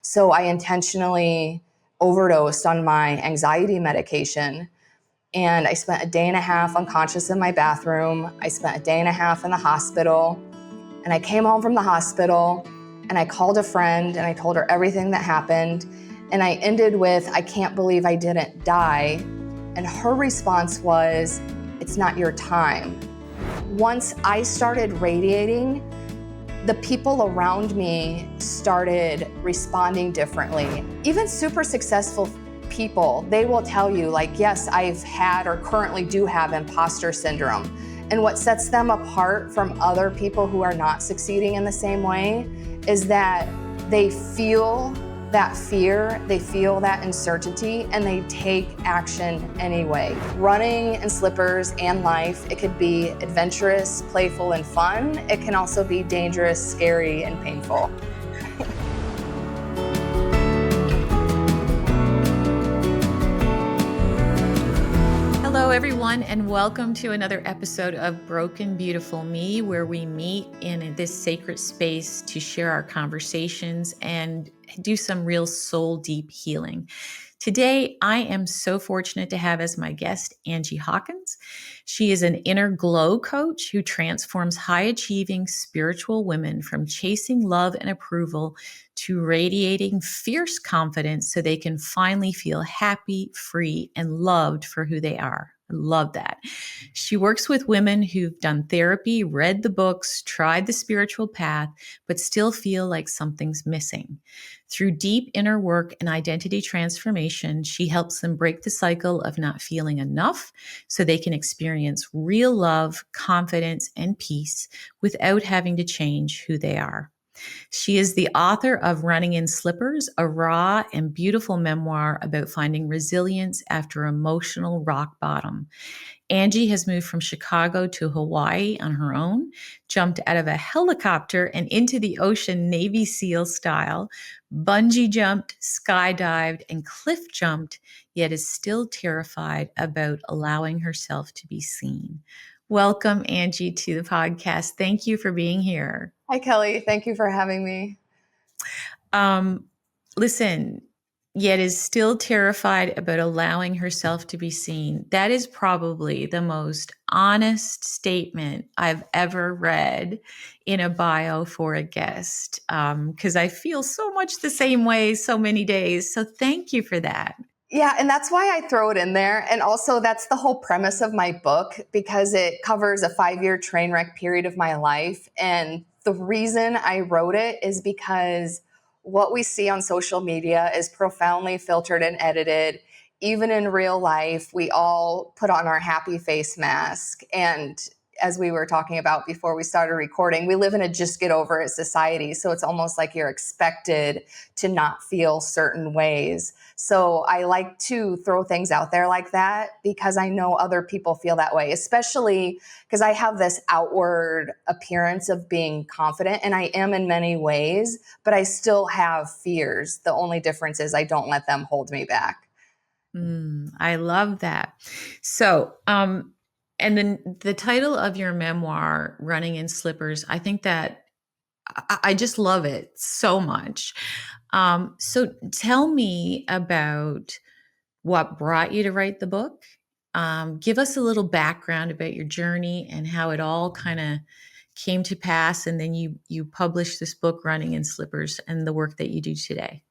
So I intentionally overdosed on my anxiety medication. And I spent a day and a half unconscious in my bathroom. I spent a day and a half in the hospital. And I came home from the hospital and I called a friend and I told her everything that happened. And I ended with, "I can't believe I didn't die." And her response was, "It's not your time." Once I started radiating, the people around me started responding differently. Even super successful people, they will tell you, like, yes, I've had or currently do have imposter syndrome. And what sets them apart from other people who are not succeeding in the same way is that they feel that fear, they feel that uncertainty, and they take action anyway. Running in slippers and life, it could be adventurous, playful, and fun. It can also be dangerous, scary, and painful. Hello, everyone, and welcome to another episode of Broken Beautiful Me, where we meet in this sacred space to share our conversations and do some real soul deep healing. Today, I am so fortunate to have as my guest Angie Hawkins. She is an inner glow coach who transforms high-achieving spiritual women from chasing love and approval to radiating fierce confidence so they can finally feel happy, free, and loved for who they are. I love that. She works with women who've done therapy, read the books, tried the spiritual path, but still feel like something's missing. Through deep inner work and identity transformation, she helps them break the cycle of not feeling enough so they can experience real love, confidence, and peace without having to change who they are. She is the author of Running in Slippers, a raw and beautiful memoir about finding resilience after emotional rock bottom. Angie has moved from Chicago to Hawaii on her own, jumped out of a helicopter and into the ocean Navy SEAL style, bungee jumped, skydived, and cliff jumped, yet is still terrified about allowing herself to be seen. Welcome, Angie, to the podcast. Thank you for being here. Hi, Kelly. Thank you for having me. Listen, yet is still terrified about allowing herself to be seen. That is probably the most honest statement I've ever read in a bio for a guest, because I feel so much the same way so many days. So thank you for that. Yeah, and that's why I throw it in there. And also, that's the whole premise of my book, because it covers a 5-year train wreck period of my life. And the reason I wrote it is because what we see on social media is profoundly filtered and edited. Even in real life, we all put on our happy face mask. And as we were talking about before we started recording, we live in a just get over it society. So it's almost like you're expected to not feel certain ways. So I like to throw things out there like that because I know other people feel that way, especially because I have this outward appearance of being confident, and I am in many ways, but I still have fears. The only difference is I don't let them hold me back. I love that. So, and then the title of your memoir, Running in Slippers, I think that I just love it so much. So tell me about what brought you to write the book. Give us a little background about your journey and how it all kind of came to pass. And then you published this book, Running in Slippers, and the work that you do today.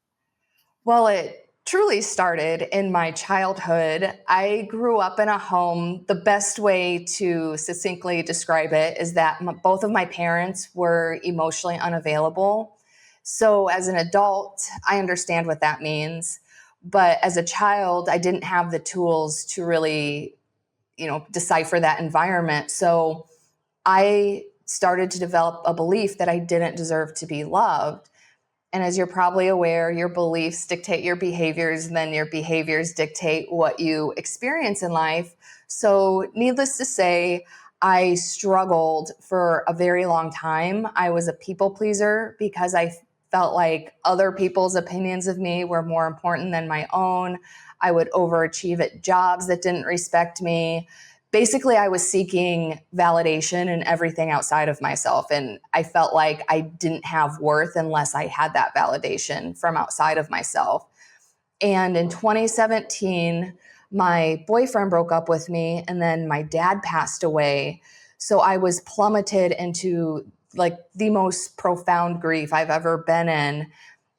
Well, it truly started in my childhood. I grew up in a home. The best way to succinctly describe it is that both of my parents were emotionally unavailable. So as an adult, I understand what that means. But as a child, I didn't have the tools to really, decipher that environment. So I started to develop a belief that I didn't deserve to be loved. And as you're probably aware, your beliefs dictate your behaviors, and then your behaviors dictate what you experience in life. So needless to say, I struggled for a very long time. I was a people pleaser because I felt like other people's opinions of me were more important than my own. I would overachieve at jobs that didn't respect me. basically I was seeking validation in everything outside of myself. And I felt like I didn't have worth unless I had that validation from outside of myself. And in 2017, my boyfriend broke up with me, and then my dad passed away. So I was plummeted into like the most profound grief I've ever been in.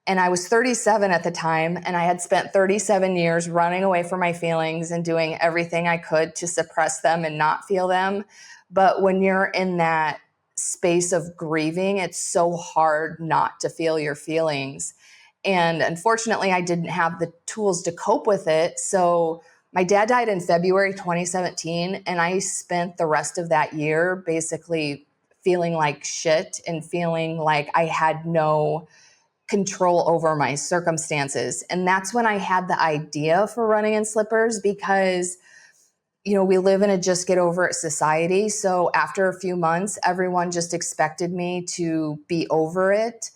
And I was 37 at the time, and I had spent 37 years running away from my feelings and doing everything I could to suppress them and not feel them. But when you're in that space of grieving, it's so hard not to feel your feelings. And unfortunately, I didn't have the tools to cope with it. So my dad died in February 2017, and I spent the rest of that year basically feeling like shit and feeling like I had no control over my circumstances. And that's when I had the idea for running in slippers because, we live in a just get over it society. So after a few months, everyone just expected me to be over it.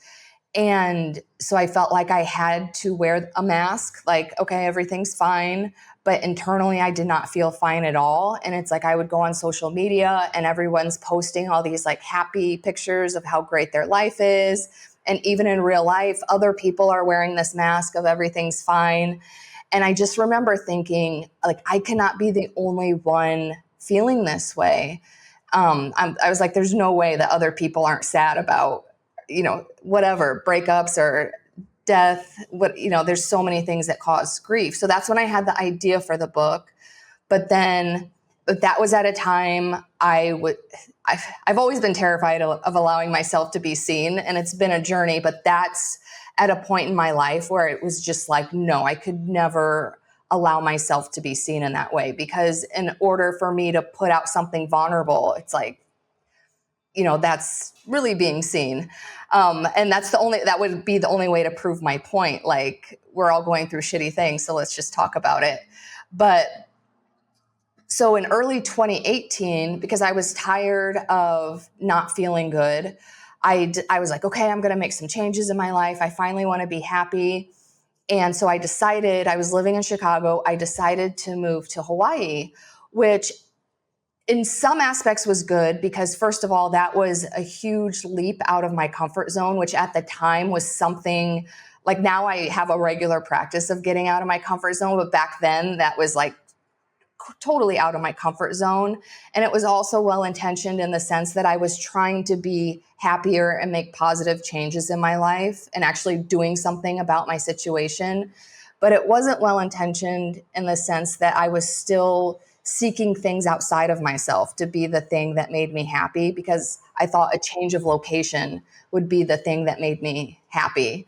And so I felt like I had to wear a mask, like, okay, everything's fine. But internally, I did not feel fine at all. And it's like I would go on social media and everyone's posting all these like happy pictures of how great their life is. And even in real life, other people are wearing this mask of everything's fine. And I just remember thinking, like, I cannot be the only one feeling this way. I was like, there's no way that other people aren't sad about, whatever, breakups or death. There's so many things that cause grief. So that's when I had the idea for the book. But then that was at a time I've always been terrified of allowing myself to be seen. And it's been a journey, but that's at a point in my life where it was just like, no, I could never allow myself to be seen in that way. Because in order for me to put out something vulnerable, it's like, that's really being seen. And that would be the only way to prove my point. Like, we're all going through shitty things, so let's just talk about it. But so in early 2018, because I was tired of not feeling good, I was like, okay, I'm going to make some changes in my life. I finally want to be happy. And so I was living in Chicago. I decided to move to Hawaii, which in some aspects was good because, first of all, that was a huge leap out of my comfort zone, which at the time was something like, now I have a regular practice of getting out of my comfort zone. But back then that was like totally out of my comfort zone. And it was also well-intentioned in the sense that I was trying to be happier and make positive changes in my life and actually doing something about my situation. But it wasn't well-intentioned in the sense that I was still seeking things outside of myself to be the thing that made me happy, because I thought a change of location would be the thing that made me happy.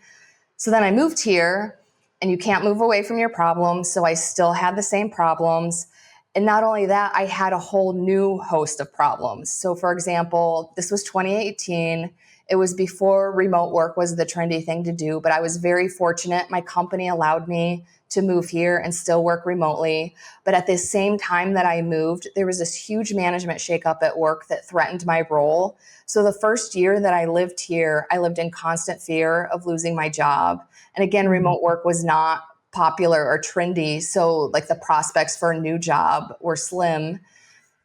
So then I moved here, and you can't move away from your problems. So I still had the same problems. And not only that, I had a whole new host of problems. So for example, this was 2018. It was before remote work was the trendy thing to do, but I was very fortunate. My company allowed me to move here and still work remotely. But at the same time that I moved, there was this huge management shakeup at work that threatened my role. So the first year that I lived here, I lived in constant fear of losing my job. And again, remote work was not popular or trendy. So like the prospects for a new job were slim.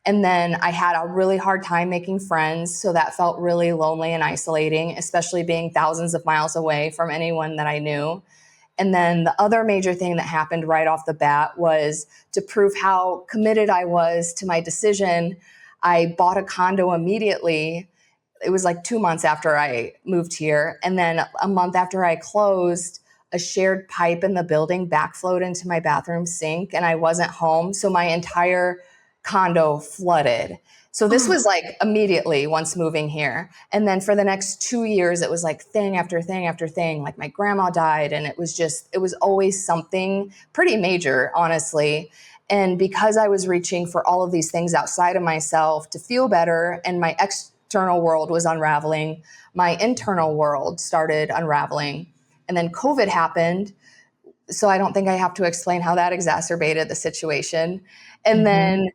And then I had a really hard time making friends. So that felt really lonely and isolating, especially being thousands of miles away from anyone that I knew. And then the other major thing that happened right off the bat was, to prove how committed I was to my decision, I bought a condo immediately. It was like 2 months after I moved here. And then a month after I closed, a shared pipe in the building backflowed into my bathroom sink, and I wasn't home. So my entire condo flooded. So this was like immediately once moving here. And then for the next 2 years, it was like thing after thing after thing. Like my grandma died, and it was always something pretty major, honestly. And because I was reaching for all of these things outside of myself to feel better, and my external world was unraveling, my internal world started unraveling. And then COVID happened. So I don't think I have to explain how that exacerbated the situation. And then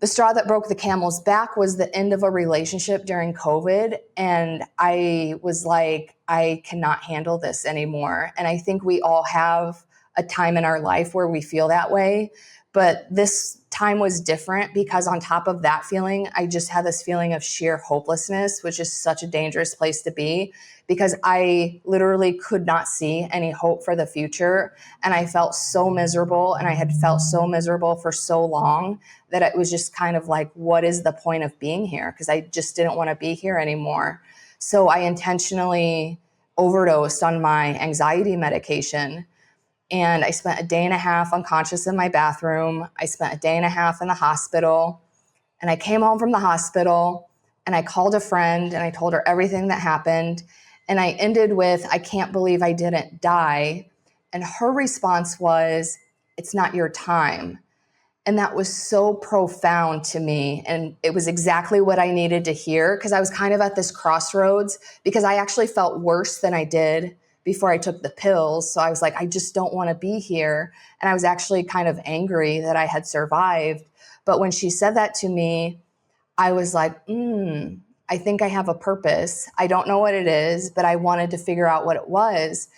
the straw that broke the camel's back was the end of a relationship during COVID. And I was like, I cannot handle this anymore. And I think we all have a time in our life where we feel that way. But this time was different because on top of that feeling, I just had this feeling of sheer hopelessness, which is such a dangerous place to be because I literally could not see any hope for the future. And I felt so miserable, and I had felt so miserable for so long that it was just kind of like, what is the point of being here? Because I just didn't want to be here anymore. So I intentionally overdosed on my anxiety medication. And I spent a day and a half unconscious in my bathroom. I spent a day and a half in the hospital. And I came home from the hospital and I called a friend and I told her everything that happened. And I ended with, I can't believe I didn't die. And her response was, it's not your time. And that was so profound to me. And it was exactly what I needed to hear because I was kind of at this crossroads because I actually felt worse than I did before I took the pills. So I was like, I just don't want to be here. And I was actually kind of angry that I had survived. But when she said that to me, I was like, I think I have a purpose. I don't know what it is, but I wanted to figure out what it was.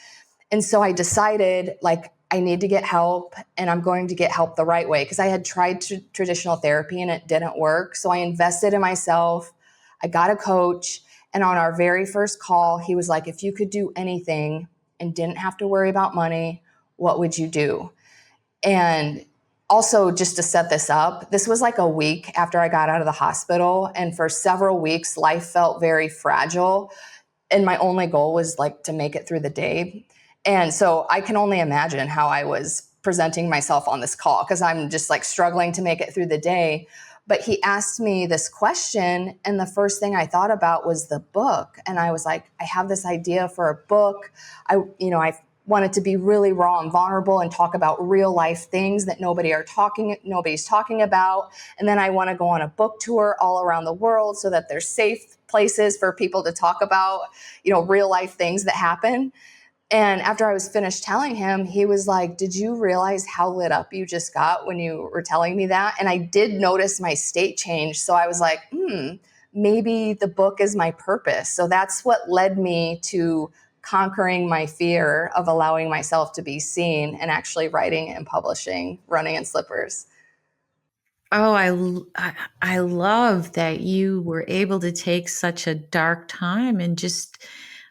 And so I decided, like, I need to get help, and I'm going to get help the right way because I had tried traditional therapy and it didn't work. So I invested in myself. I got a coach. And on our very first call, he was like, if you could do anything and didn't have to worry about money, what would you do? And also, just to set this up, this was like a week after I got out of the hospital. And for several weeks, life felt very fragile. And my only goal was like to make it through the day. And so I can only imagine how I was presenting myself on this call because I'm just like struggling to make it through the day. But he asked me this question, and the first thing I thought about was the book. And I was like, I have this idea for a book. I wanted to be really raw and vulnerable and talk about real life things that nobody's talking about. And then I want to go on a book tour all around the world so that there's safe places for people to talk about, real life things that happen. And after I was finished telling him, he was like, did you realize how lit up you just got when you were telling me that? And I did notice my state change. So I was like, maybe the book is my purpose. So that's what led me to conquering my fear of allowing myself to be seen and actually writing and publishing Running in Slippers. Oh, I love that you were able to take such a dark time and just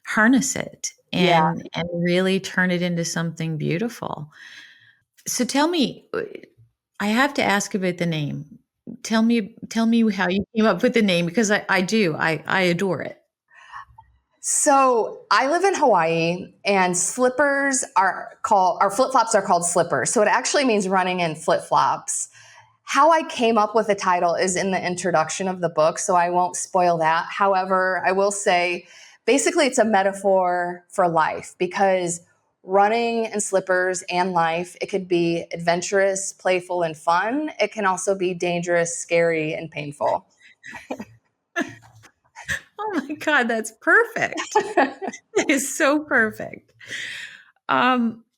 harness it Yeah. and really turn it into something beautiful. So tell me, I have to ask about the name. Tell me how you came up with the name because I do. I adore it. So I live in Hawaii, and flip-flops are called slippers. So it actually means running in flip-flops. How I came up with the title is in the introduction of the book, so I won't spoil that. However, I will say basically it's a metaphor for life because running in slippers and life, it could be adventurous, playful, and fun. It can also be dangerous, scary, and painful. Oh my God, that's perfect. That is so perfect.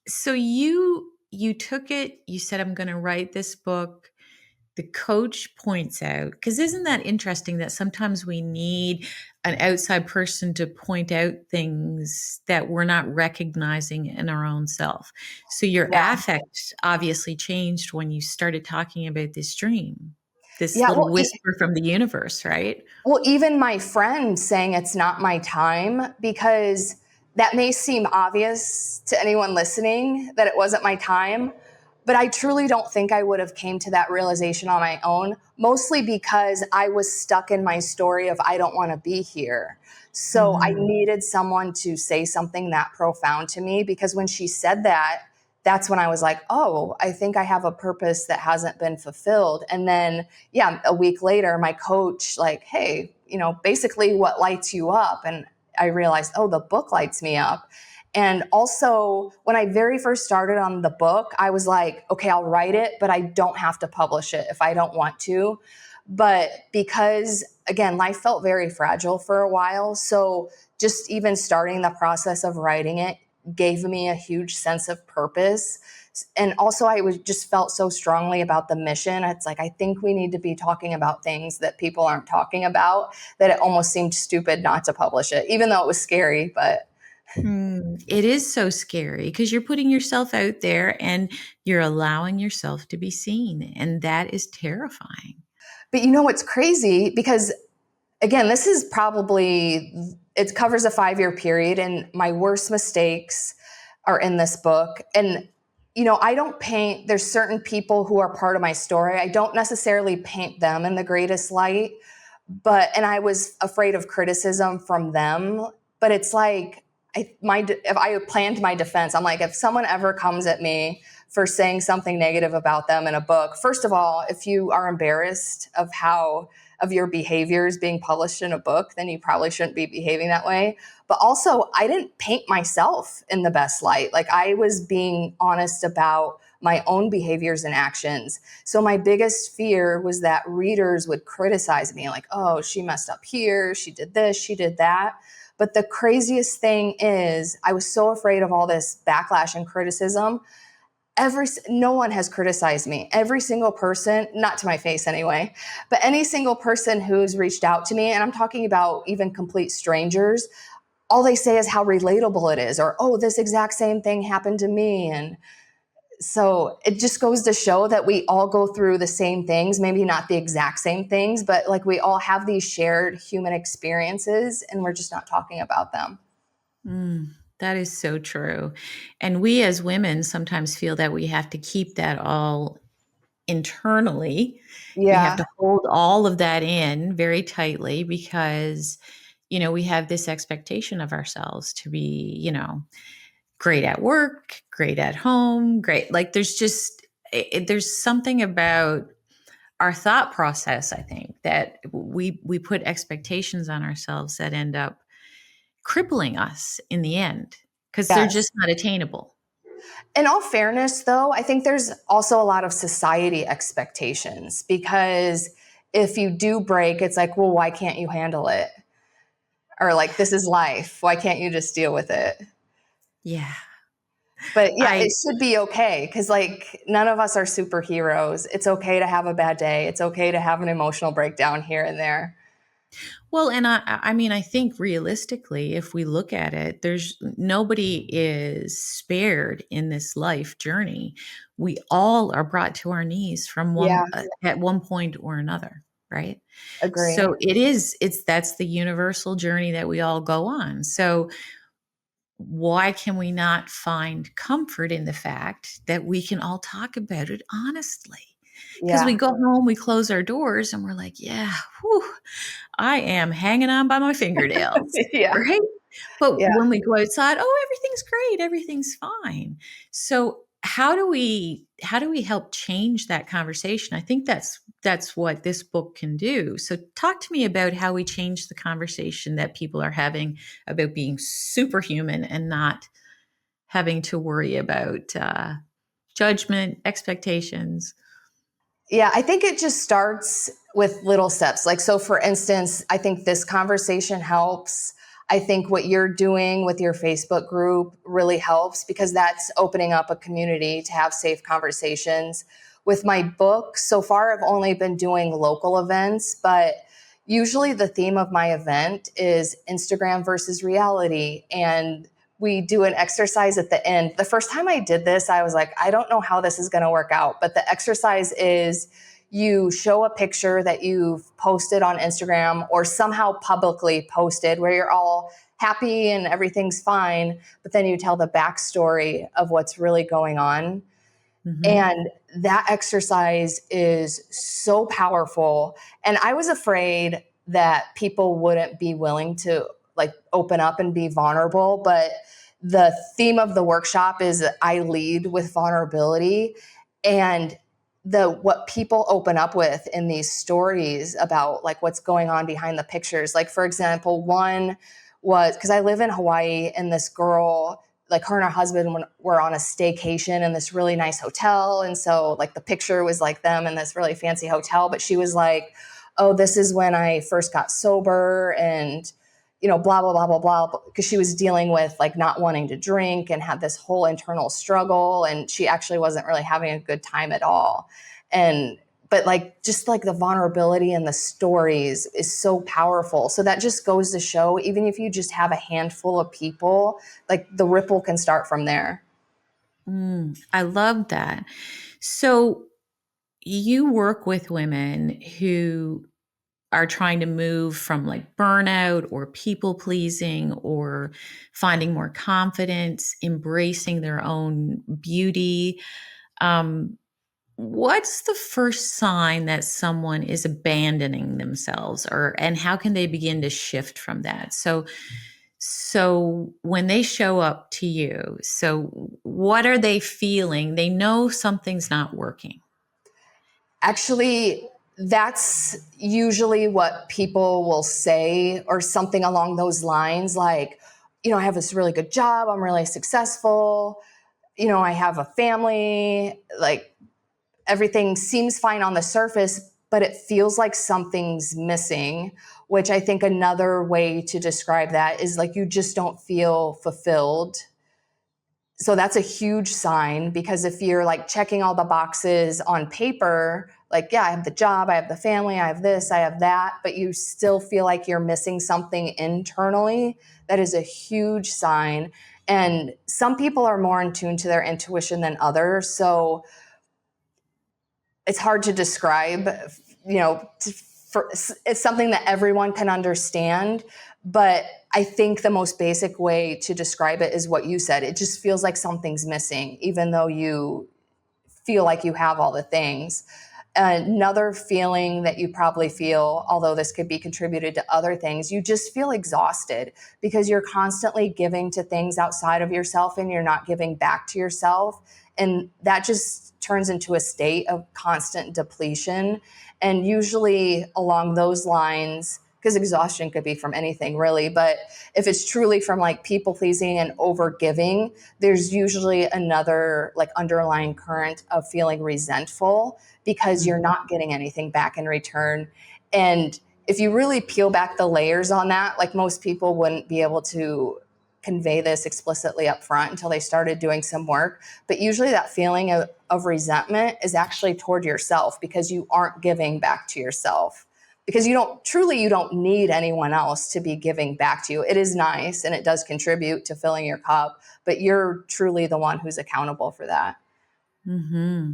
So you took it, you said, I'm going to write this book. The coach points out, because isn't that interesting that sometimes we need an outside person to point out things that we're not recognizing in our own self? So your Yeah. affect obviously changed when you started talking about this dream, this Yeah. little whisper from the universe, right? Well, even my friend saying it's not my time, because that may seem obvious to anyone listening that it wasn't my time, but I truly don't think I would have came to that realization on my own, mostly because I was stuck in my story of I don't want to be here. So I Mhm. needed someone to say something that profound to me because when she said that, that's when I was like, oh, I think I have a purpose that hasn't been fulfilled. And then, yeah, a week later, my coach, like, hey, basically what lights you up? And I realized, oh, the book lights me up. And also, when I very first started on the book, I was like, okay, I'll write it, but I don't have to publish it if I don't want to. But because, again, life felt very fragile for a while. So just even starting the process of writing it gave me a huge sense of purpose. And also I was just felt so strongly about the mission. It's like, I think we need to be talking about things that people aren't talking about, that it almost seemed stupid not to publish it, even though it was scary. But It is so scary because you're putting yourself out there and you're allowing yourself to be seen. And that is terrifying. But you know what's crazy? Because again, this is probably, it covers a 5-year period, and my worst mistakes are in this book. And, I don't paint, there's certain people who are part of my story. I don't necessarily paint them in the greatest light, and I was afraid of criticism from them. But it's like, if I planned my defense, I'm like, if someone ever comes at me for saying something negative about them in a book, first of all, if you are embarrassed of your behaviors being published in a book, then you probably shouldn't be behaving that way. But also, I didn't paint myself in the best light. Like, I was being honest about my own behaviors and actions. So my biggest fear was that readers would criticize me, like, oh, she messed up here, she did this, she did that. But the craziest thing is, I was so afraid of all this backlash and criticism. No one has criticized me. Every single person, not to my face anyway, but any single person who's reached out to me, and I'm talking about even complete strangers, all they say is how relatable it is, or, oh, this exact same thing happened to me. And so it just goes to show that we all go through the same things, maybe not the exact same things, but like we all have these shared human experiences, and we're just not talking about them. That is so true. And we as women sometimes feel that we have to keep that all internally. We have Yeah, to hold all of that in very tightly because, we have this expectation of ourselves to be, great at work, great at home, great. Like there's something about our thought process, I think, that we put expectations on ourselves that end up crippling us in the end because they're yes. just not attainable. In all fairness, though, I think there's also a lot of society expectations, because if you do break, it's like, well, why can't you handle it? Or like, this is life. Why can't you just deal with it? Yeah. But yeah, I it should be okay, because like none of us are superheroes. It's okay to have a bad day. It's okay to have an emotional breakdown here and there. Well, and I mean, I think realistically, if we look at it, there's nobody is spared in this life journey. We all are brought to our knees from Yeah, at one point or another, right? agree. So it's that's the universal journey that we all go on. So why can we not find comfort in the fact that we can all talk about it honestly? Because we Yeah. go home, we close our doors, and we're like, yeah, whew, I am hanging on by my fingernails, Yeah. right? But Yeah. when we go outside, oh, everything's great, everything's fine. So how do we help change that conversation? I think that's what this book can do. So talk to me about how we change the conversation that people are having about being superhuman and not having to worry about judgment, expectations. Yeah, I think it just starts with little steps. Like, so for instance, I think this conversation helps. I think what you're doing with your Facebook group really helps, because that's opening up a community to have safe conversations. With my book, so far I've only been doing local events, but usually the theme of my event is Instagram versus reality. And we do an exercise at the end. The first time I did this, I was like, I don't know how this is going to work out. But the exercise is, you show a picture that you've posted on Instagram or somehow publicly posted where you're all happy and everything's fine, but then you tell the backstory of what's really going on. Mhm. And that exercise is so powerful. And I was afraid that people wouldn't be willing to like open up and be vulnerable. But the theme of the workshop is I lead with vulnerability. And what people open up with in these stories about like what's going on behind the pictures. Like, for example, one was, because I live in Hawaii, and this girl, like her and her husband were on a staycation in this really nice hotel. And so like the picture was like them in this really fancy hotel. But she was like, oh, this is when I first got sober, and, blah, blah, blah, blah, blah. Because she was dealing with like not wanting to drink and had this whole internal struggle. And she actually wasn't really having a good time at all. And but like just like the vulnerability and the stories is so powerful. So that just goes to show, even if you just have a handful of people, like the ripple can start from there. I love that. So you work with women who are trying to move from like burnout or people pleasing or finding more confidence, embracing their own beauty. Um, what's the first sign that someone is abandoning themselves, or and how can they begin to shift from that? So when they show up to you, so what are they feeling? They know something's not working. Actually, that's usually what people will say, or something along those lines, like, I have this really good job, I'm really successful, I have a family, like everything seems fine on the surface, but it feels like something's missing, which I think another way to describe that is like you just don't feel fulfilled. So that's a huge sign, because if you're like checking all the boxes on paper, like, yeah, I have the job, I have the family, I have this, I have that, but you still feel like you're missing something internally, that is a huge sign. And some people are more in tune to their intuition than others. So it's hard to describe, it's something that everyone can understand. But I think the most basic way to describe it is what you said. It just feels like something's missing, even though you feel like you have all the things. Another feeling that you probably feel, although this could be contributed to other things, you just feel exhausted because you're constantly giving to things outside of yourself and you're not giving back to yourself. And that just turns into a state of constant depletion. And usually along those lines, because exhaustion could be from anything really, but if it's truly from like people pleasing and over giving, there's usually another like underlying current of feeling resentful because you're not getting anything back in return. And if you really peel back the layers on that, like most people wouldn't be able to convey this explicitly up front until they started doing some work. But usually that feeling of resentment is actually toward yourself, because you aren't giving back to yourself, because you don't need anyone else to be giving back to you. It is nice and it does contribute to filling your cup, but you're truly the one who's accountable for that. Mm-hmm.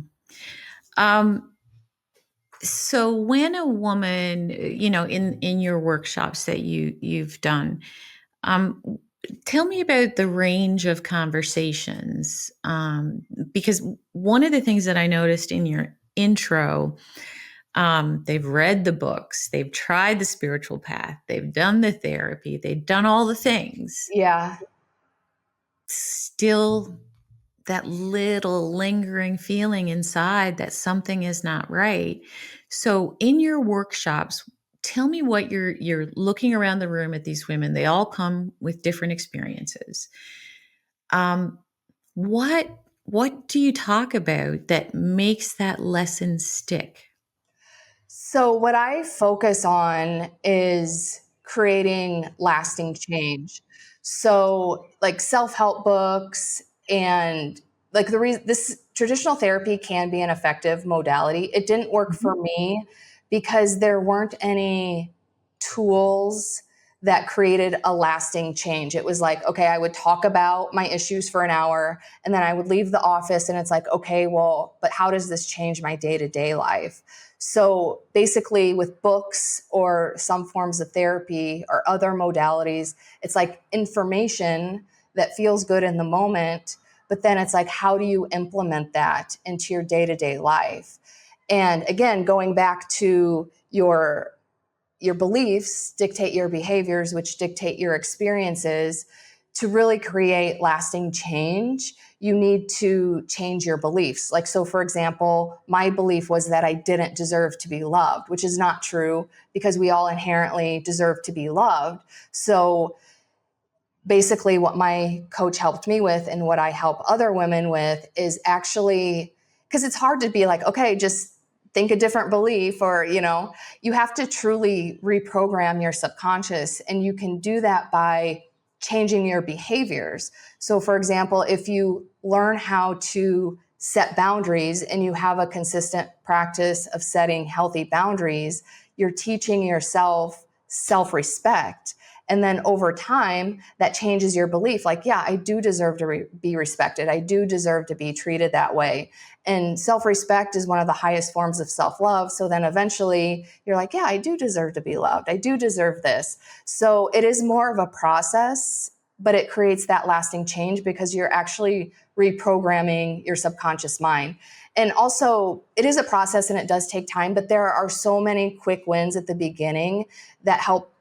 So when a woman, in your workshops that you've done, um, tell me about the range of conversations. Because one of the things that I noticed in your intro, they've read the books, they've tried the spiritual path, they've done the therapy, they've done all the things. Yeah. Still that little lingering feeling inside that something is not right. So in your workshops, tell me what you're looking around the room at these women. They all come with different experiences. Um, what what do you talk about that makes that lesson stick? So, what I focus on is creating lasting change. So, like self help books, and like the reason this traditional therapy can be an effective modality. It didn't work Mhm. for me because there weren't any tools that created a lasting change. It was like, okay, I would talk about my issues for an hour and then I would leave the office, and it's like, okay, well, but how does this change my day to day life? So basically, with books or some forms of therapy or other modalities, it's like information that feels good in the moment, but then it's like, how do you implement that into your day to day life? And again, going back to your beliefs dictate your behaviors, which dictate your experiences. To really create lasting change, you need to change your beliefs. Like, so for example, my belief was that I didn't deserve to be loved, which is not true, because we all inherently deserve to be loved. So basically, what my coach helped me with and what I help other women with is actually, because it's hard to be like, okay, just think a different belief, or, you have to truly reprogram your subconscious. And you can do that by changing your behaviors. So, for example, if you learn how to set boundaries and you have a consistent practice of setting healthy boundaries, you're teaching yourself self-respect. And then over time, that changes your belief. Like, yeah, I do deserve to be respected. I do deserve to be treated that way. And self-respect is one of the highest forms of self-love. So then eventually you're like, yeah, I do deserve to be loved. I do deserve this. So it is more of a process, but it creates that lasting change because you're actually reprogramming your subconscious mind. And also, it is a process and it does take time, but there are so many quick wins at the beginning that help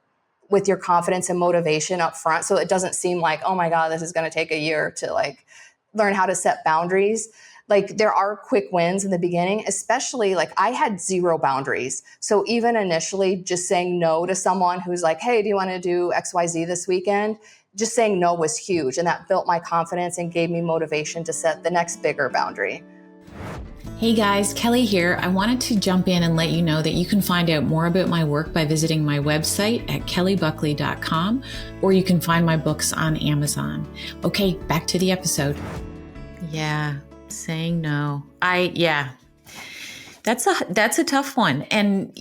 with your confidence and motivation up front. So it doesn't seem like, oh my God, this is going to take a year to like learn how to set boundaries. Like there are quick wins in the beginning, especially like I had zero boundaries. So even initially just saying no to someone who's like, hey, do you want to do XYZ this weekend? Just saying no was huge. And that built my confidence and gave me motivation to set the next bigger boundary. Hey guys, Kelly here. I wanted to jump in and let you know that you can find out more about my work by visiting my website at kellybuckley.com, or you can find my books on Amazon. Okay, back to the episode. Yeah, saying no. That's a tough one. And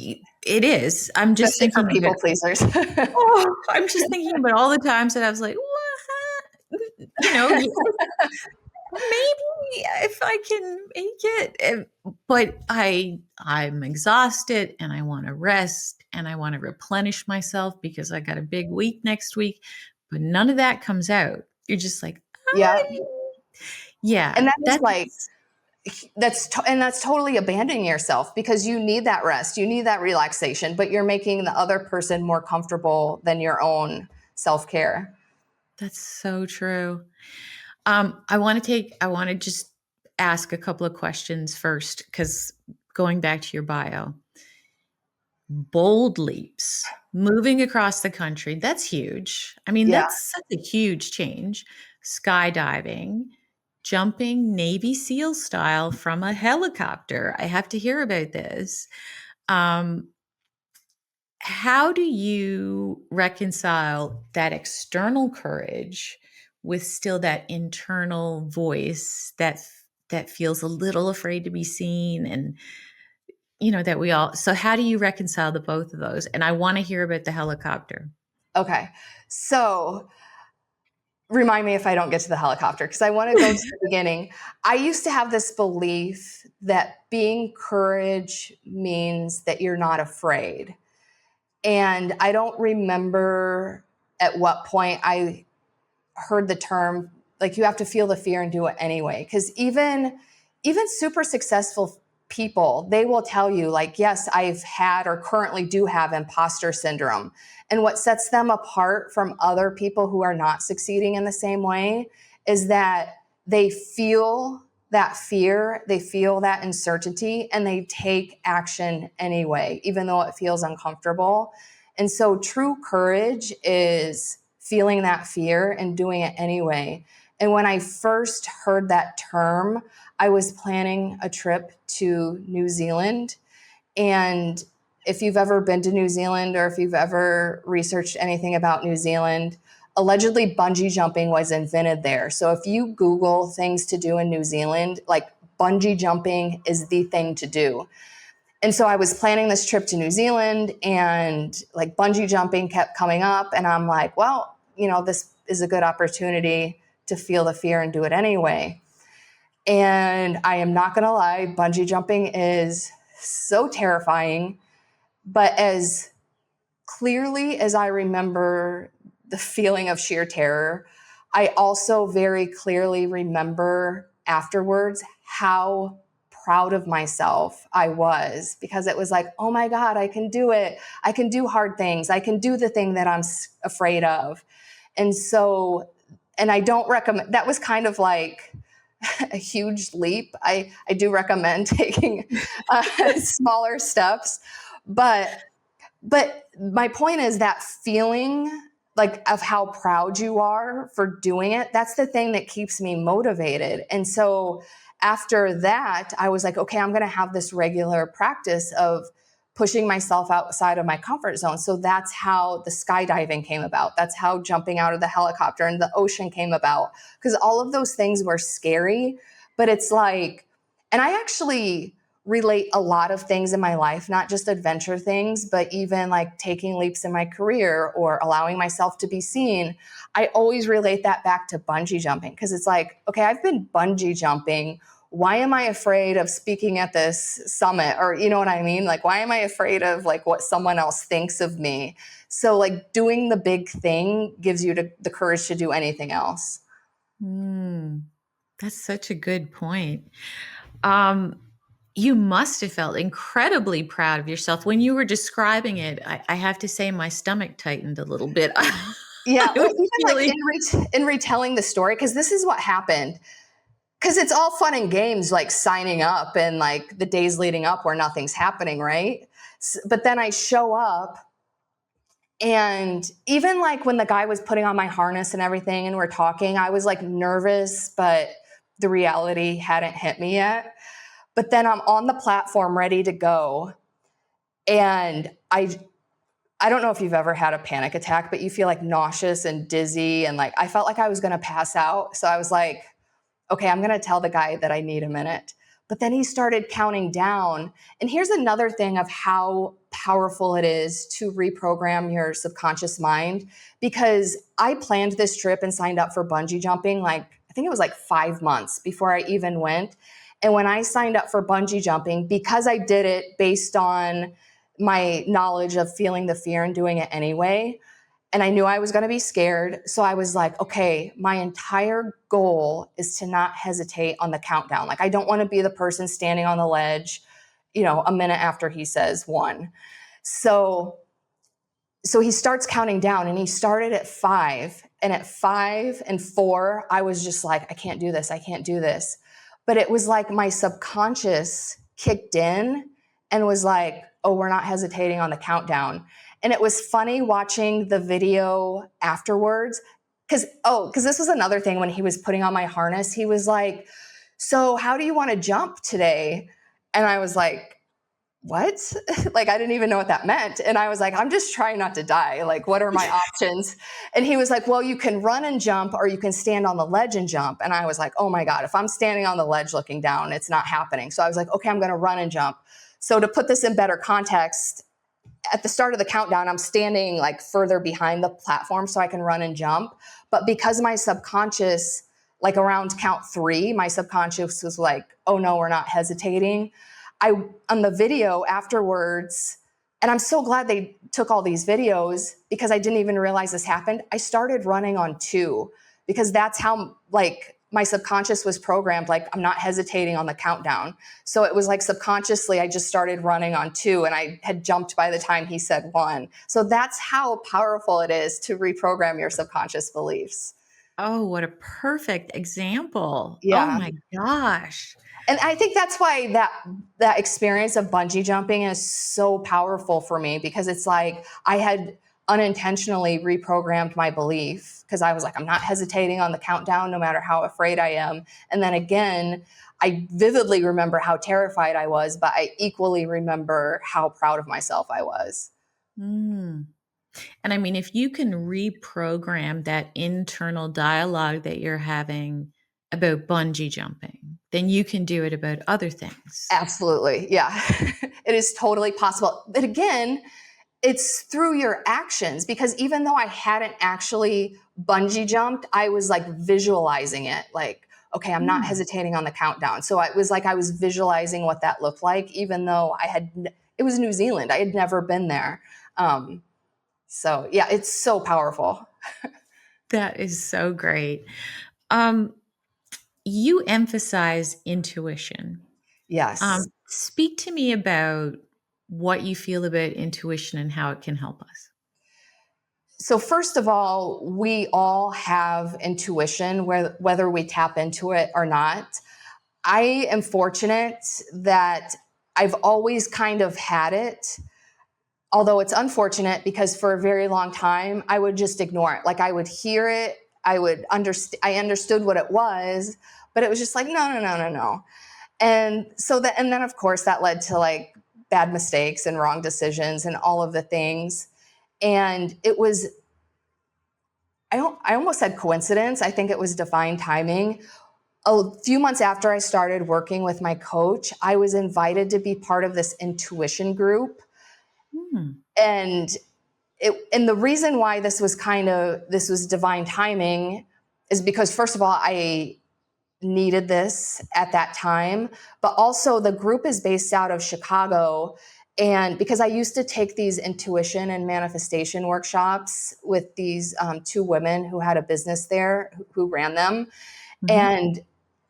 it is. I'm just Especially thinking for people pleasers. I'm just thinking about all the times that I was like, what? You know, maybe if I can make it, but I'm exhausted and I want to rest and I want to replenish myself because I got a big week next week, but none of that comes out. You're just like, Yeah. yeah, And that is like, that's totally abandoning yourself because you need that rest, you need that relaxation, but you're making the other person more comfortable than your own self-care. That's so true. I want to just ask a couple of questions first, because going back to your bio, bold leaps, moving across the country, that's huge. I mean, Yeah. that's such a huge change. Skydiving, jumping Navy SEAL style from a helicopter. I have to hear about this. Um, how do you reconcile that external courage with still that internal voice that feels a little afraid to be seen, and that we all, so how do you reconcile the both of those? And I want to hear about the helicopter. Okay. So remind me if I don't get to the helicopter, because I want to go to the beginning. I used to have this belief that being courage means that you're not afraid. And I don't remember at what point I heard the term, like, you have to feel the fear and do it anyway. Because even super successful people, they will tell you, like, yes, I've had or currently do have imposter syndrome. And what sets them apart from other people who are not succeeding in the same way is that they feel that fear, they feel that uncertainty, and they take action anyway, even though it feels uncomfortable. And so true courage is feeling that fear and doing it anyway. And when I first heard that term, I was planning a trip to New Zealand. And if you've ever been to New Zealand or if you've ever researched anything about New Zealand, allegedly bungee jumping was invented there. So if you Google things to do in New Zealand, like, bungee jumping is the thing to do. And so I was planning this trip to New Zealand and like bungee jumping kept coming up. And I'm like, well, this is a good opportunity to feel the fear and do it anyway. And I am not going to lie, bungee jumping is so terrifying. But as clearly as I remember the feeling of sheer terror, I also very clearly remember afterwards how proud of myself I was, because it was like, oh my God, I can do it. I can do hard things. I can do the thing that I'm afraid of. And so, and I don't recommend, that was kind of like a huge leap. I do recommend taking smaller steps, but my point is that feeling like of how proud you are for doing it, that's the thing that keeps me motivated. And so after that, I was like, okay, I'm going to have this regular practice of pushing myself outside of my comfort zone. So that's how the skydiving came about. That's how jumping out of the helicopter and the ocean came about, because all of those things were scary, but it's like, And I actually relate a lot of things in my life, not just adventure things, but even like taking leaps in my career or allowing myself to be seen. I always relate that back to bungee jumping because it's like, okay, I've been bungee jumping. Why am I afraid of speaking at this summit? Or, you know what I mean? Like, why am I afraid of like what someone else thinks of me? So like doing the big thing gives you the courage to do anything else. That's such a good point. Um, you must have felt incredibly proud of yourself when you were describing it. I have to say, my stomach tightened a little bit. Yeah, I or was even like feeling. in retelling the story, because this is what happened. Because it's all fun and games, like signing up and like the days leading up where nothing's happening, right? But then I show up, and even like when the guy was putting on my harness and everything, and we're talking, I was like nervous, but the reality hadn't hit me yet. But then I'm on the platform ready to go, and I don't know if you've ever had a panic attack, but you feel like nauseous and dizzy. And like, I felt like I was going to pass out. So I was like, okay, I'm going to tell the guy that I need a minute. But then he started counting down. And here's another thing of how powerful it is to reprogram your subconscious mind. Because I planned this trip and signed up for bungee jumping, like, I think it was like 5 months before I even went. And when I signed up for bungee jumping, because I did it based on my knowledge of feeling the fear and doing it anyway, and I knew I was going to be scared. So I was like, okay, my entire goal is to not hesitate on the countdown. Like, I don't want to be the person standing on the ledge, a minute after he says one. So he starts counting down, and he started at 5. And at 5 and 4, I was just like, I can't do this. I can't do this. But it was like my subconscious kicked in and was like, oh, we're not hesitating on the countdown. And it was funny watching the video afterwards. Because this was another thing when he was putting on my harness. He was like, so how do you want to jump today? And I was like, what? Like, I didn't even know what that meant. And I was like, I'm just trying not to die. Like, what are my options? And he was like, well, you can run and jump, or you can stand on the ledge and jump. And I was like, oh my God, if I'm standing on the ledge looking down, it's not happening. So I was like, okay, I'm going to run and jump. So to put this in better context, at the start of the countdown, I'm standing like further behind the platform so I can run and jump. But because my subconscious, like around count 3, my subconscious was like, oh no, we're not hesitating. On the video afterwards, and I'm so glad they took all these videos because I didn't even realize this happened. I started running on 2 because that's how like my subconscious was programmed. Like, I'm not hesitating on the countdown. So it was like subconsciously, I just started running on 2, and I had jumped by the time he said 1. So that's how powerful it is to reprogram your subconscious beliefs. Oh, what a perfect example. Oh Yeah. my gosh. And I think that's why that experience of bungee jumping is so powerful for me, because it's like I had unintentionally reprogrammed my belief, because I was like, I'm not hesitating on the countdown no matter how afraid I am. And then again, I vividly remember how terrified I was, but I equally remember how proud of myself I was. Mm. And I mean, if you can reprogram that internal dialogue that you're having about bungee jumping, then you can do it about other things. Absolutely. Yeah. It is totally possible. But again, it's through your actions, because even though I hadn't actually bungee jumped, I was like visualizing it, like, okay, I'm not Mm. hesitating on the countdown. So it was like I was visualizing what that looked like, even though it was New Zealand. I had never been there. So yeah, it's so powerful. That is so great. Um, you emphasize intuition. Yes. Speak to me about what you feel about intuition and how it can help us. So first of all, we all have intuition, whether we tap into it or not. I am fortunate that I've always kind of had it, although it's unfortunate because for a very long time I would just ignore it. Like, I would hear it, I understood what it was, but it was just like, no, no, no, no, no. And then of course that led to like bad mistakes and wrong decisions and all of the things. And it was, I almost said coincidence. I think it was divine timing. a few months after I started working with my coach, I was invited to be part of this intuition group. Hmm. And and the reason why this was divine timing is because, first of all, I needed this at that time, but also the group is based out of Chicago. And because I used to take these intuition and manifestation workshops with these two women who had a business there, who ran them. Mm-hmm. And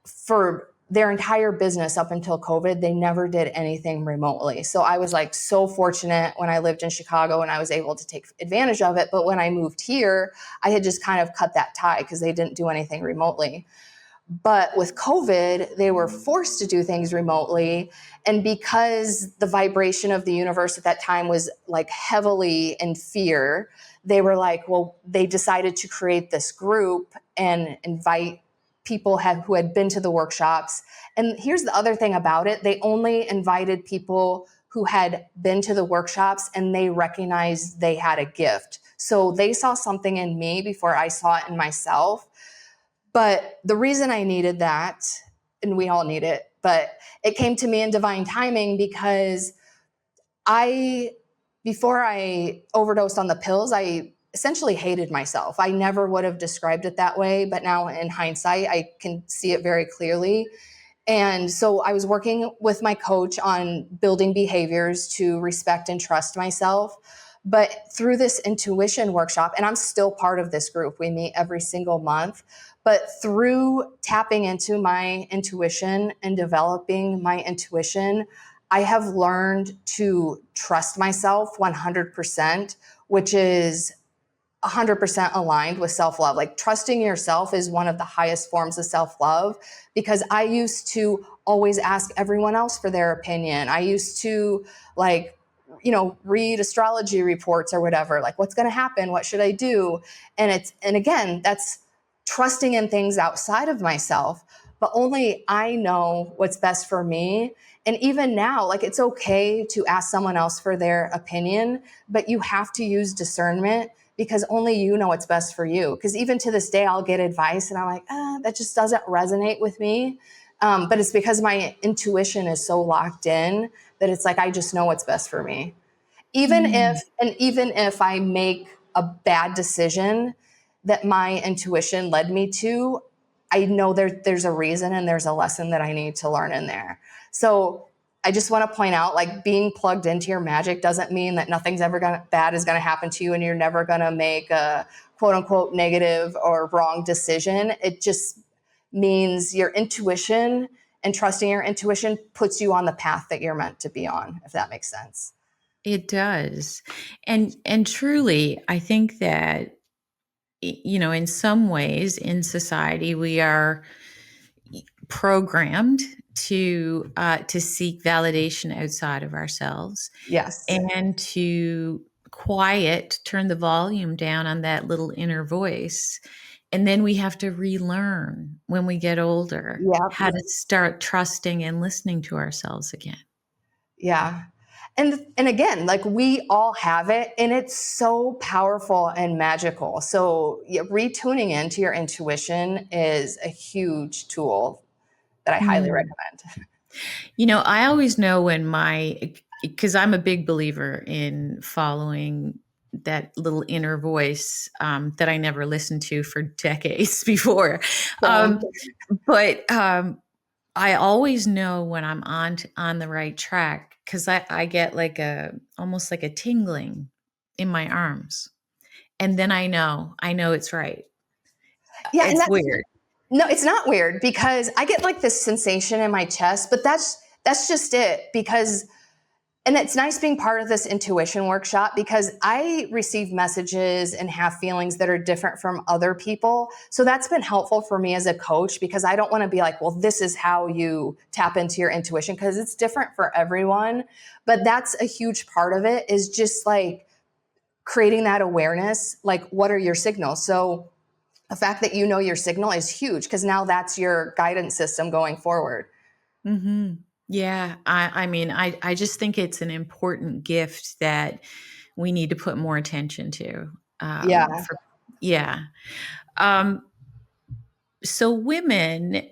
for their entire business up until COVID, they never did anything remotely. So I was like so fortunate when I lived in Chicago and I was able to take advantage of it. But when I moved here, I had just kind of cut that tie because they didn't do anything remotely. But with COVID, they were forced to do things remotely. And because the vibration of the universe at that time was like heavily in fear, they were like, well, they decided to create this group and invite people who had been to the workshops. And here's the other thing about it, they only invited people who had been to the workshops and they recognized they had a gift. So they saw something in me before I saw it in myself. But the reason I needed that, and we all need it, but it came to me in divine timing because I, before I overdosed on the pills, I essentially hated myself. I never would have described it that way, but now in hindsight, I can see it very clearly. And so I was working with my coach on building behaviors to respect and trust myself. But through this intuition workshop, and I'm still part of this group, we meet every single month. But through tapping into my intuition and developing my intuition, I have learned to trust myself 100%, which is 100% aligned with self-love. Like trusting yourself is one of the highest forms of self-love because I used to always ask everyone else for their opinion. I used to like, read astrology reports or whatever, like what's going to happen? What should I do? And again, that's trusting in things outside of myself, but only I know what's best for me. And even now, like it's okay to ask someone else for their opinion, but you have to use discernment because only you know what's best for you. Because even to this day, I'll get advice and I'm like, that just doesn't resonate with me. But it's because my intuition is so locked in that it's like, I just know what's best for me. Even if I make a bad decision that my intuition led me to, I know there's a reason and there's a lesson that I need to learn in there. So I just want to point out, like being plugged into your magic doesn't mean that nothing's ever bad is going to happen to you and you're never going to make a quote unquote negative or wrong decision. It just means your intuition and trusting your intuition puts you on the path that you're meant to be on, if that makes sense. It does. And truly, I think that in some ways in society we are programmed to seek validation outside of ourselves Yes. and to turn the volume down on that little inner voice. And then we have to relearn when we get older Yeah. how to start trusting and listening to ourselves again. Yeah. And again, like we all have it and it's so powerful and magical. So yeah, retuning into your intuition is a huge tool that I highly Mm. recommend. I always know because I'm a big believer in following that little inner voice that I never listened to for decades before. Um, Same. but I always know when I'm on the right track because I get like almost like a tingling in my arms. And then I know it's right. Yeah, and It's weird. no, it's not weird because I get like this sensation in my chest, but that's just it because and it's nice being part of this intuition workshop because I receive messages and have feelings that are different from other people. So that's been helpful for me as a coach because I don't want to be like, well, this is how you tap into your intuition because it's different for everyone. But that's a huge part of it is just like creating that awareness. Like, what are your signals? So the fact that you know your signal is huge because now that's your guidance system going forward. Hmm. Yeah. I mean, I just think it's an important gift that we need to put more attention to. Yeah. Yeah. Um, So, women,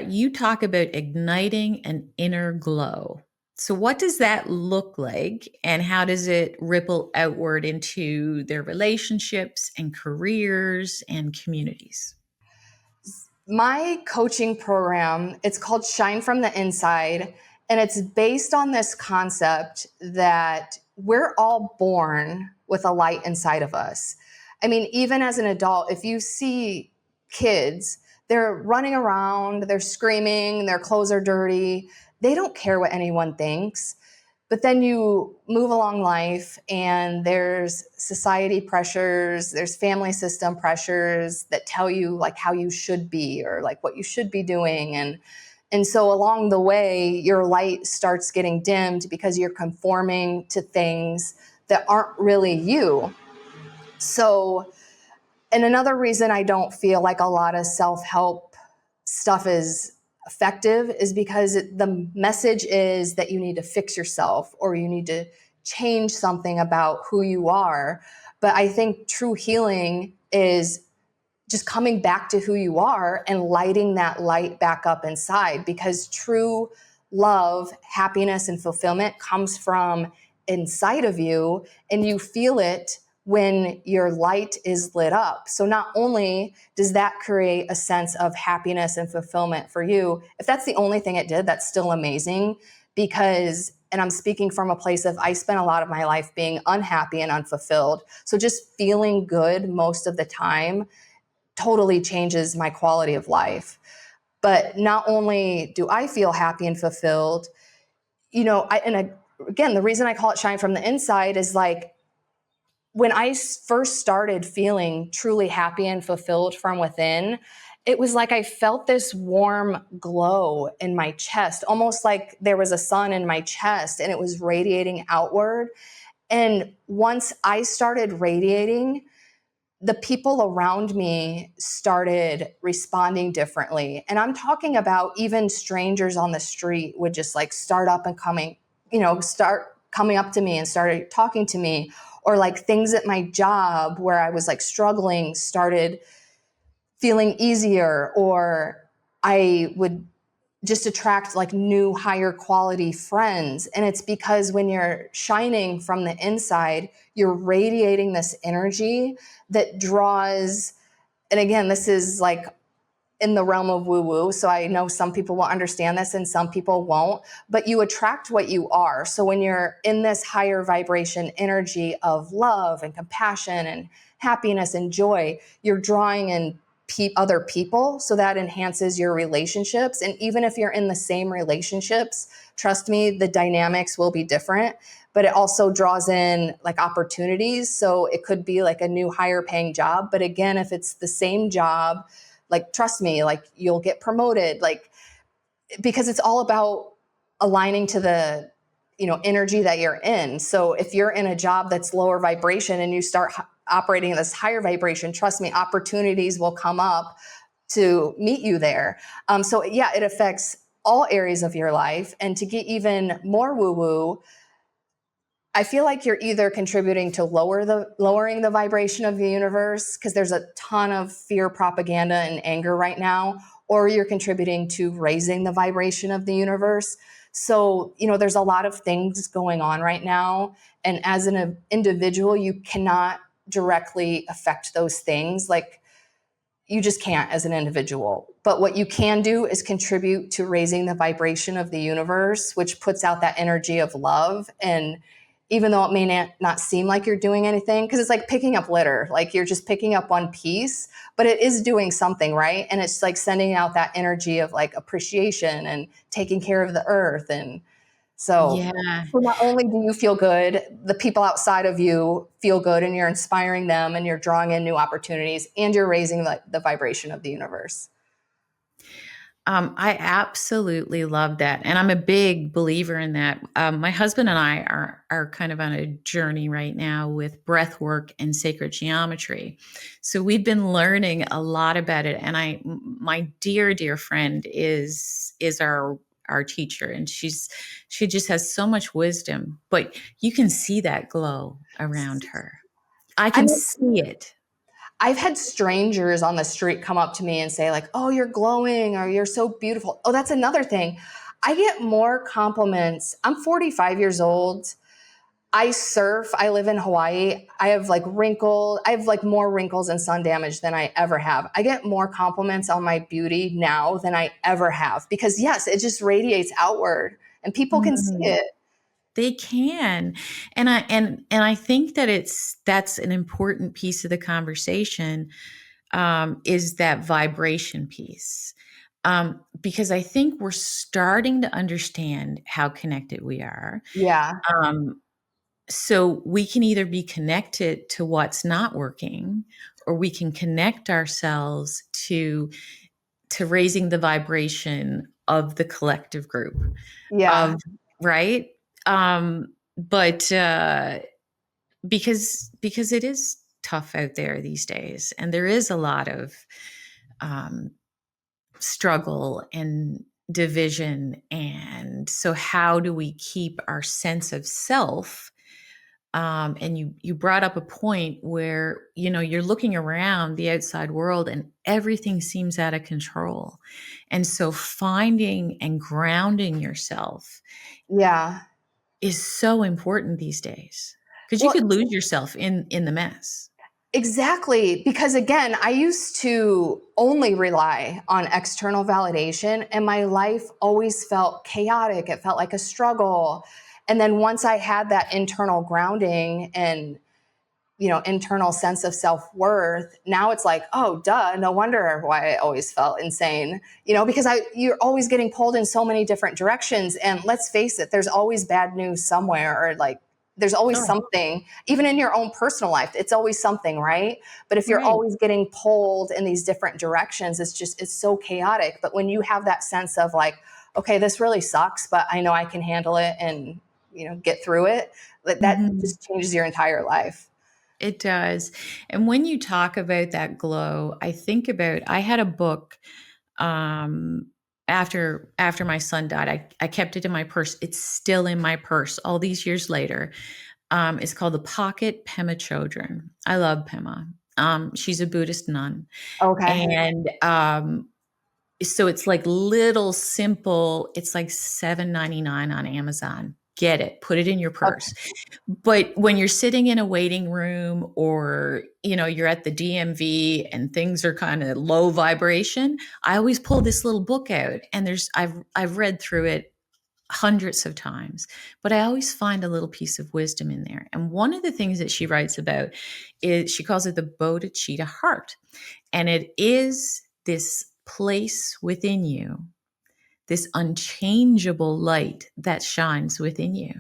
you talk about igniting an inner glow. So, what does that look like, and how does it ripple outward into their relationships and careers and communities? My coaching program, it's called Shine from the Inside, and it's based on this concept that we're all born with a light inside of us. I mean, even as an adult, if you see kids, they're running around, they're screaming, their clothes are dirty, they don't care what anyone thinks. But then you move along life and there's society pressures, there's family system pressures that tell you like how you should be or like what you should be doing. And so along the way, your light starts getting dimmed because you're conforming to things that aren't really you. So, and another reason I don't feel like a lot of self-help stuff is effective is because the message is that you need to fix yourself or you need to change something about who you are. But I think true healing is just coming back to who you are and lighting that light back up inside, because true love, happiness, and fulfillment comes from inside of you, and you feel it when your light is lit up. So not only does that create a sense of happiness and fulfillment for you, if that's the only thing it did, that's still amazing. Because, and I'm speaking from a place of, I spent a lot of my life being unhappy and unfulfilled. So just feeling good most of the time totally changes my quality of life. But not only do I feel happy and fulfilled, again, the reason I call it Shine from the Inside is like when I first started feeling truly happy and fulfilled from within, it was like I felt this warm glow in my chest, almost like there was a sun in my chest and it was radiating outward. And once I started radiating, the people around me started responding differently. And I'm talking about even strangers on the street would just like start coming up to me and started talking to me, or like things at my job where I was like struggling started feeling easier, or I would just attract like new higher quality friends. And it's because when you're shining from the inside, you're radiating this energy that draws, and again, this is like in the realm of woo woo. So I know some people will understand this and some people won't, but you attract what you are. So when you're in this higher vibration energy of love and compassion and happiness and joy, you're drawing in other people. So that enhances your relationships. And even if you're in the same relationships, trust me, the dynamics will be different, but it also draws in like opportunities. So it could be like a new higher paying job. But again, if it's the same job, like trust me, like you'll get promoted, like because it's all about aligning to the energy that you're in. So if you're in a job that's lower vibration and you start operating at this higher vibration, trust me, opportunities will come up to meet you there. So yeah, it affects all areas of your life. And to get even more woo woo, I feel like you're either contributing to lowering the vibration of the universe, because there's a ton of fear propaganda and anger right now, or you're contributing to raising the vibration of the universe. So, there's a lot of things going on right now. And as an individual, you cannot directly affect those things. Like you just can't as an individual. But what you can do is contribute to raising the vibration of the universe, which puts out that energy of love. And even though it may not seem like you're doing anything, because it's like picking up litter, like you're just picking up one piece, but it is doing something, right? And it's like sending out that energy of like appreciation and taking care of the earth. And so, Yeah. so not only do you feel good, the people outside of you feel good and you're inspiring them and you're drawing in new opportunities and you're raising the vibration of the universe. I absolutely love that, and I'm a big believer in that. My husband and I are kind of on a journey right now with breath work and sacred geometry. So we've been learning a lot about it, and my dear friend is our teacher, and she just has so much wisdom. But you can see that glow around her. I I can mean, see it. I've had strangers on the street come up to me and say like, "Oh, you're glowing," or "You're so beautiful." Oh, that's another thing. I get more compliments. I'm 45 years old. I surf. I live in Hawaii. I have like more wrinkles and sun damage than I ever have. I get more compliments on my beauty now than I ever have because yes, it just radiates outward and people can see Mm, it. they can. And I think that that's an important piece of the conversation, is that vibration piece. Because I think we're starting to understand how connected we are. Yeah. Um, so we can either be connected to what's not working, or we can connect ourselves to raising the vibration of the collective group Yeah. of, right. But because it is tough out there these days, and there is a lot of um, struggle and division. And so how do we keep our sense of self? And you brought up a point where, you're looking around the outside world and everything seems out of control. And so finding and grounding yourself Yeah. is so important these days, because you Well, could lose yourself in the mess. exactly. Because again, I used to only rely on external validation, and my life always felt chaotic. It felt like a struggle. And then once I had that internal grounding and internal sense of self-worth, now it's like, oh duh, no wonder why I always felt insane, because you're always getting pulled in so many different directions. And let's face it, there's always bad news somewhere, or like there's always Oh, something, even in your own personal life, it's always something, right? But if you're right. always getting pulled in these different directions, it's so chaotic. But when you have that sense of like, okay, this really sucks, but I know I can handle it and get through it, that Mhm. just changes your entire life. It does. And when you talk about that glow, I think about, I had a book, um after my son died. I kept it in my purse. It's still in my purse all these years later. It's called The Pocket Pema Chodron. I love Pema. She's a Buddhist nun. Okay. And so it's like little simple, it's like $7.99 on Amazon. Get it, put it in your Okay. purse. But when you're sitting in a waiting room, or you're at the DMV and things are kind of low vibration, I always pull this little book out, and I've read through it hundreds of times, but I always find a little piece of wisdom in there. And one of the things that she writes about is, she calls it the bodhicitta heart. And it is this place within you, this unchangeable light that shines within you.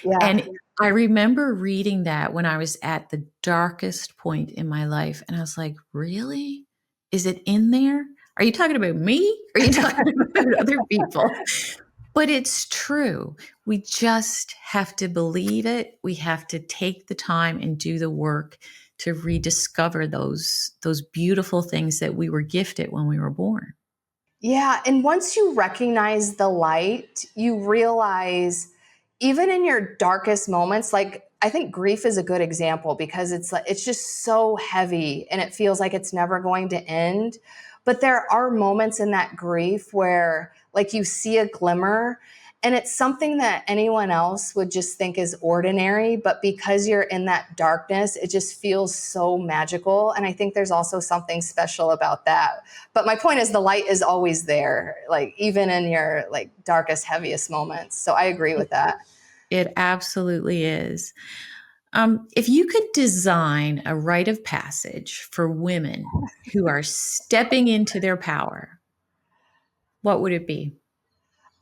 Yeah. And I remember reading that when I was at the darkest point in my life. And I was like, really? Is it in there? Are you talking about me? Or are you talking about other people? But it's true. We just have to believe it. We have to take the time and do the work to rediscover those beautiful things that we were gifted when we were born. Yeah. And once you recognize the light, you realize even in your darkest moments, like I think grief is a good example because it's just so heavy and it feels like it's never going to end. But there are moments in that grief where like you see a glimmer and it's something that anyone else would just think is ordinary, but because you're in that darkness, it just feels so magical. And I think there's also something special about that. But my point is the light is always there, like even in your like darkest, heaviest moments. So I agree It, with that. it absolutely is. If you could design a rite of passage for women who are stepping into their power, what would it be?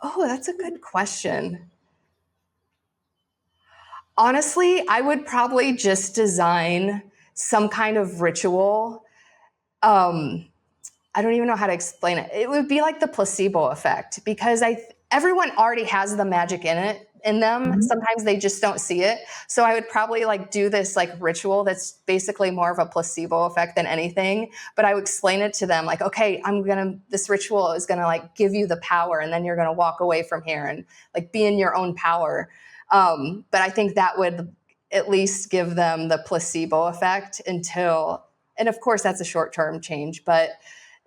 Oh, that's a good question. Honestly, I would probably just design some kind of ritual. Um, I don't even know how to explain it. It would be like the placebo effect because everyone already has the magic in them. Mhm. Sometimes they just don't see it. So I would probably like do this like ritual that's basically more of a placebo effect than anything. But I would explain it to them like, okay, this ritual is gonna like give you the power, and then you're gonna walk away from here and like be in your own power. But I think that would at least give them the placebo effect until And of course, that's a short-term change, but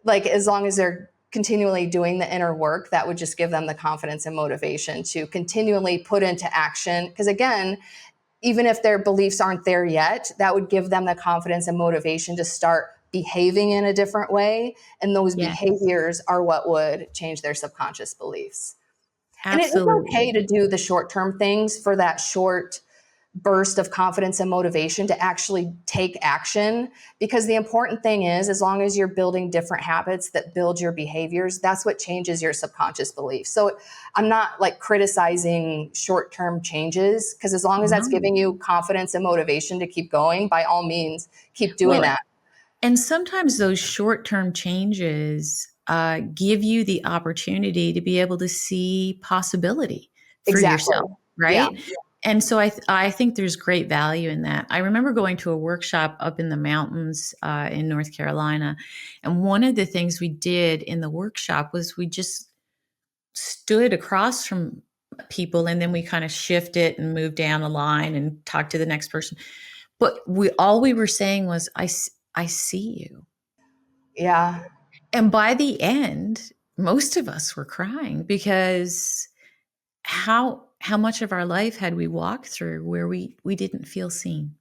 like as long as they're continually doing the inner work, that would just give them the confidence and motivation to continually put into action. Because again, even if their beliefs aren't there yet, that would give them the confidence and motivation to start behaving in a different way. And those Yeah, behaviors are what would change their subconscious beliefs. And it is okay absolutely. to do the short term things for that short burst of confidence and motivation to actually take action. Because the important thing is, as long as you're building different habits that build your behaviors, that's what changes your subconscious beliefs. So I'm not like criticizing short term changes, because as long as that's No. giving you confidence and motivation to keep going, by all means, keep doing Well, that. and sometimes those short-term changes give you the opportunity to be able to see possibility for Exactly. yourself, Yeah. right? And so I think there's great value in that. I remember going to a workshop up in the mountains in North Carolina, and one of the things we did in the workshop was we just stood across from people, and then we kind of shifted and moved down the line and talked to the next person. But we were saying was, I see you. Yeah. And by the end, most of us were crying because how much of our life had we walked through where we didn't feel seen?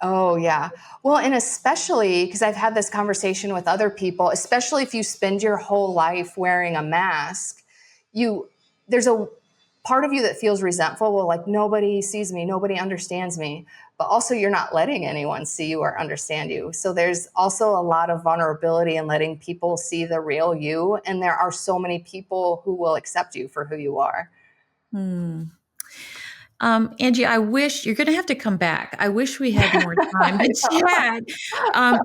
Oh, yeah. Well, and especially because I've had this conversation with other people, especially if you spend your whole life wearing a mask, you there's a part of you that feels resentful. Well, like nobody sees me, nobody understands me, but also you're not letting anyone see you or understand you. So there's also a lot of vulnerability in letting people see the real you. And there are so many people who will accept you for who you are. Hmm. Angie, I wish you're going to have to come back. I wish we had more time I to know. chat.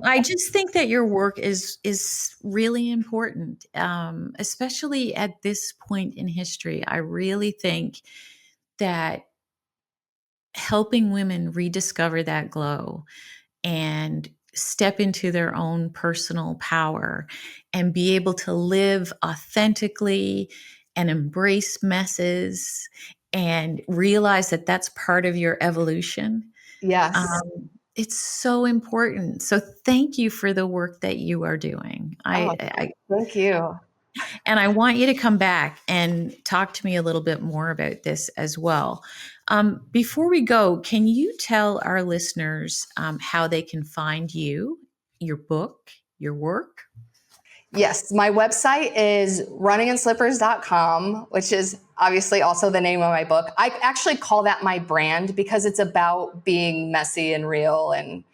I just think that your work is really important, especially at this point in history. I really think that helping women rediscover that glow and step into their own personal power and be able to live authentically and embrace messes and realize that that's part of your evolution. Yes. Um, it's so important. So thank you for the work that you are doing. Oh, thank you. And I want you to come back and talk to me a little bit more about this as well. Before we go, can you tell our listeners how they can find you, your book, your work? Yes, my website is runninginslippers.com, which is obviously also the name of my book. I actually call that my brand because it's about being messy and real and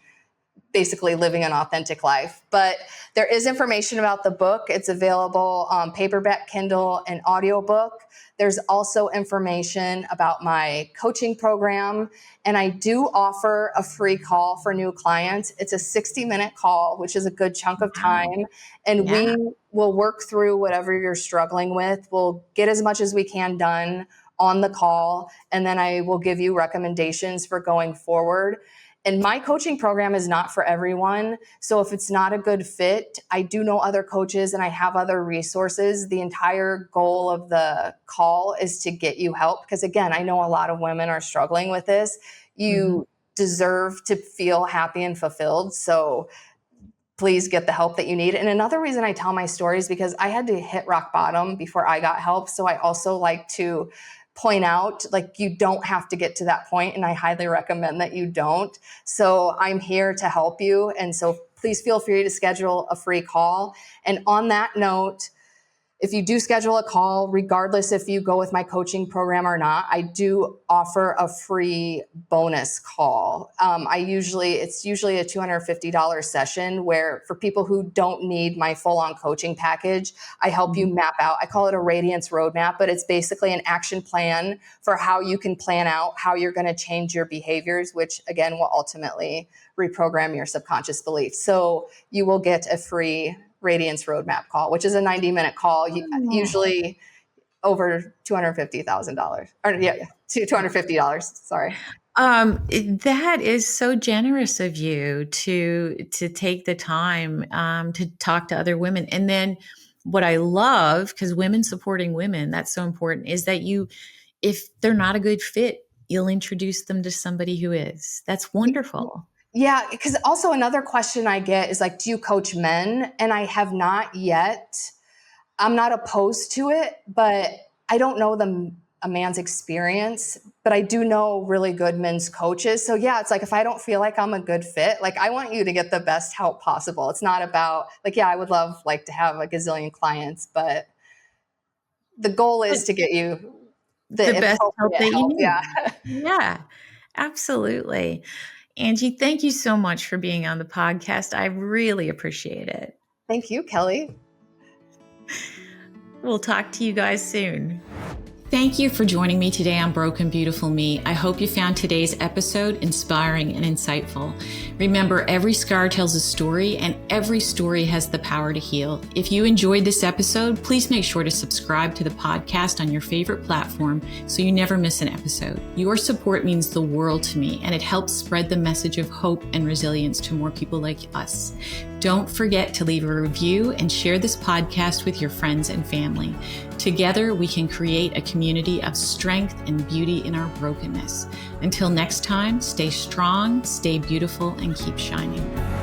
basically living an authentic life. But there is information about the book. It's available on paperback, Kindle, and audiobook. There's also information about my coaching program. And I do offer a free call for new clients. It's a 60-minute call, which is a good chunk of Wow. time. And Yeah. we will work through whatever you're struggling with. We'll get as much as we can done on the call. And then I will give you recommendations for going forward. And my coaching program is not for everyone. So if it's not a good fit, I do know other coaches and I have other resources. The entire goal of the call is to get you help. Because again, I know a lot of women are struggling with this. Hmm. You deserve to feel happy and fulfilled. So please get the help that you need. And another reason I tell my stories because I had to hit rock bottom before I got help. So I also like to point out like you don't have to get to that point, and I highly recommend that you don't. So I'm here to help you, and so please feel free to schedule a free call. And on that note, if you do schedule a call, regardless if you go with my coaching program or not, I do offer a free bonus call. It's usually a $250 session where for people who don't need my full-on coaching package, I help you Hmm. map out. I call it a radiance roadmap, but it's basically an action plan for how you can plan out how you're going to change your behaviors, which again will ultimately reprogram your subconscious beliefs. So you will get a free Radiance Roadmap call, which is a 90-minute call, Oh. usually over $250,000. Or yeah, $250. Sorry. That is so generous of you to take the time to talk to other women. And then what I love, because women supporting women, that's so important, is that you, if they're not a good fit, you'll introduce them to somebody who is. That's wonderful. Yeah, because also another question I get is like, do you coach men? And I have not yet. I'm not opposed to it, but I don't know a man's experience, but I do know really good men's coaches. So yeah, it's like, if I don't feel like I'm a good fit, like I want you to get the best help possible. It's not about like, yeah, I would love like to have a gazillion clients, but the goal is to get you The the best help appropriate that you help. need. Yeah. Yeah, absolutely. Angie, thank you so much for being on the podcast. I really appreciate it. Thank you, Kelly. We'll talk to you guys soon. Thank you for joining me today on Broken Beautiful Me. I hope you found today's episode inspiring and insightful. Remember, every scar tells a story, and every story has the power to heal. If you enjoyed this episode, please make sure to subscribe to the podcast on your favorite platform so you never miss an episode. Your support means the world to me, and it helps spread the message of hope and resilience to more people like us. Don't forget to leave a review and share this podcast with your friends and family. Together, we can create a community of strength and beauty in our brokenness. Until next time, stay strong, stay beautiful, and keep shining.